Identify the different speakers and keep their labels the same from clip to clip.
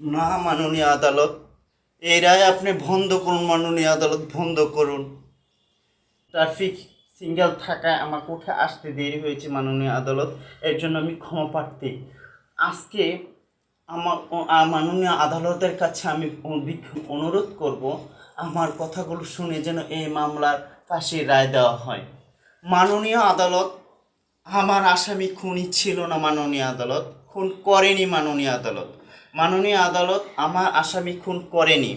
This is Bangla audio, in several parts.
Speaker 1: না মাননীয় আদালত, এই রায় আপনি বন্ধ করুন। মাননীয় আদালত বন্ধ করুন। ট্রাফিক সিগন্যাল থাকায় আমার কোর্টে আসতে দেরি হয়েছে মাননীয় আদালত, এর জন্য আমি ক্ষমা প্রার্থী। আজকে আমার মাননীয় আদালতের কাছে আমি অনুরোধ করব, আমার কথাগুলো শুনে যেন এই মামলার ফাঁসির রায় দেওয়া হয়। মাননীয় আদালত, আমার আসামি খুনি ছিল না। মাননীয় আদালত খুন করেনি। মাননীয় আদালত, মাননীয় আদালত, আমার আসামি খুন করেনি।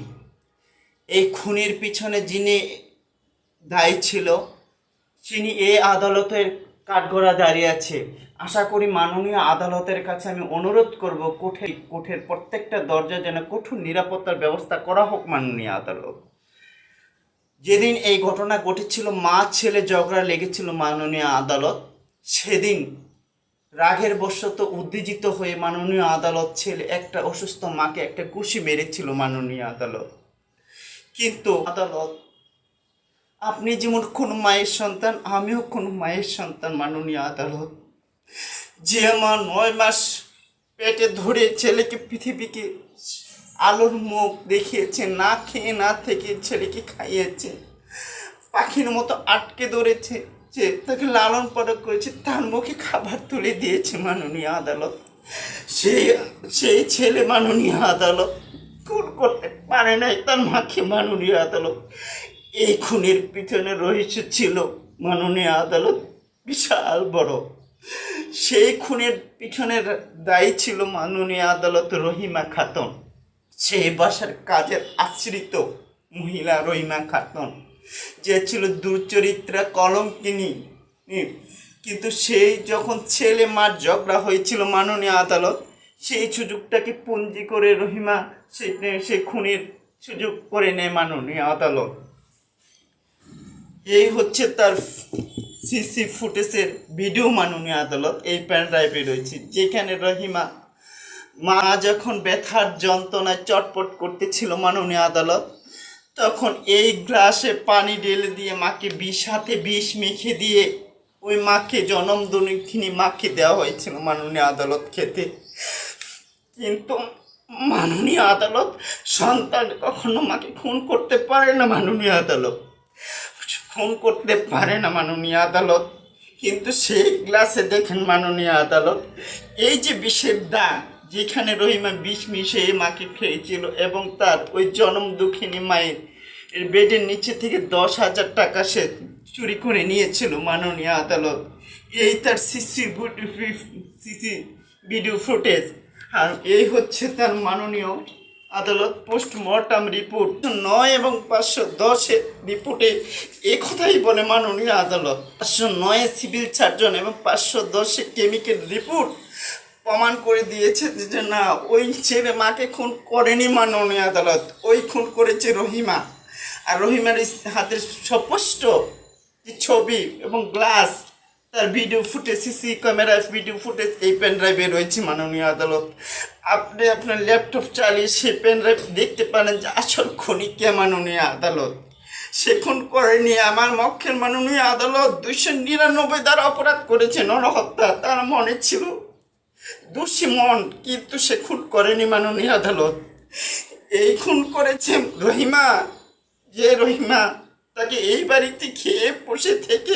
Speaker 1: এই খুনের পিছনে যিনি দায়ী ছিল তিনি এই আদালতের কাঠগড়া দাঁড়িয়ে আছে। আশা করি মাননীয় আদালতের কাছে আমি অনুরোধ করব, কোর্টের প্রত্যেকটা দরজা যেন কঠোর নিরাপত্তার ব্যবস্থা করা হোক। মাননীয় আদালত, যেদিন এই ঘটনা ঘটেছিল, মা ছেলে ঝগড়া লেগেছিল মাননীয় আদালত, সেদিন রাগের বশত উত্তেজিত হয়ে মাননীয় আদালত ছেলে একটা অসুস্থ মাকে একটা ঘুষি মেরেছিল। মাননীয় আদালত, কিন্তু আদালত, আপনি যেমন কোনো মায়ের সন্তান, আমিও কোনো মায়ের সন্তান। মাননীয় আদালত, যে মা 9 মাস পেটে ধরে ছেলেকে পৃথিবীকে আলোর মুখ দেখিয়েছে, না খেয়ে না থেকে ছেলেকে খাইয়েছে, পাখির মতো আটকে ধরেছে, যে তাকে লালন পালন করেছে, তার মুখে খাবার তুলে দিয়েছে। মাননীয় আদালত, সেই ছেলে মাননীয় আদালত খুন করতে পারে নাই তার মাকে। মাননীয় আদালত, এই খুনের পিছনে রহস্য ছিল মাননীয় আদালত বিশাল বড়। সেই খুনের পিছনের দায়ী ছিল মাননীয় আদালত রহিমা খাতুন, সেই বাসার কাজের আশ্রিত মহিলা রহিমা খাতুন, যে ছিল দুর্চরিত্রা কলঙ্কিনী। কিন্তু সেই যখন ছেলে মার ঝগড়া হয়েছিল মাননীয় আদালত, সেই সুযোগটাকে পুঞ্জি করে রহিমা সে খুনের সুযোগ করে নেয় মাননীয় আদালত। এই হচ্ছে তার সিসি ফুটেজের ভিডিও। মাননীয় আদালত, এই পেন ড্রাইভে রয়েছে, যেখানে রহিমা মা যখন ব্যথার যন্ত্রণায় চটপট করতেছিল মাননীয় আদালত, তখন এই গ্লাসে পানি ঢেলে দিয়ে মাকে হাতে বিষ মেখে দিয়ে ওই মাকে জনমদিনী মাকে দেওয়া হয়েছিল মাননীয় আদালত খেতে। কিন্তু মাননীয় আদালত, সন্তান কখনো মাকে খুন করতে পারে না। মাননীয় আদালত, খুন করতে পারে না মাননীয় আদালত। কিন্তু সেই গ্লাসে দেখেন মাননীয় আদালত, এই যে বিষের দাগ, যেখানে রহিমা বিষ মিশিয়ে মাকে খেয়েছিল, এবং তার ওই জনম দুঃখিনী মায়ের বেডের নিচে থেকে 10,000 টাকা সে চুরি করে নিয়েছিল। মাননীয় আদালত, এই তার সিসি ভিডিও ফুটেজ। আর এই হচ্ছে তার মাননীয় আদালত পোস্টমর্টম রিপোর্ট 9 এবং 510 রিপোর্টে এ কথাই বলে মাননীয় আদালত। 509 সিভিল সার্জন এবং 510 কেমিক্যাল রিপোর্ট প্রমাণ করে দিয়েছে যে না, ওই ছেলে মাকে খুন করেনি। মাননীয় আদালত, ওই খুন করেছে রহিমা। আর রহিমার হাতের স্পষ্ট যে ছবি এবং গ্লাস, তার ভিডিও ফুটেজ, সিসি ক্যামেরার ভিডিও ফুটেজ এই পেন ড্রাইভে রয়েছে। মাননীয় আদালত, আপনি আপনার ল্যাপটপ চালিয়ে সেই পেন ড্রাইভ দেখতে পারেন যে আসল খুনি কে। মাননীয় আদালত, সে খুন করেনি। আমার মক্ষের মাননীয় আদালত 299 দ্বারা অপরাধ করেছে নরহত্যা। তার মনে ছিল দোষী মন, কিন্তু সে খুন করেনি। মাননীয় আদালত, এই খুন করেছে রহিমা, যে রহিমা তাকে এই বাড়িতে খেয়ে বসে থেকে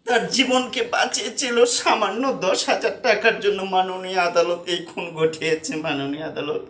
Speaker 1: তার জীবনকে বাঁচিয়েছিল সামান্য 10,000 টাকার জন্য। মাননীয় আদালত, এই খুন ঘটিয়েছে। মাননীয় আদালত।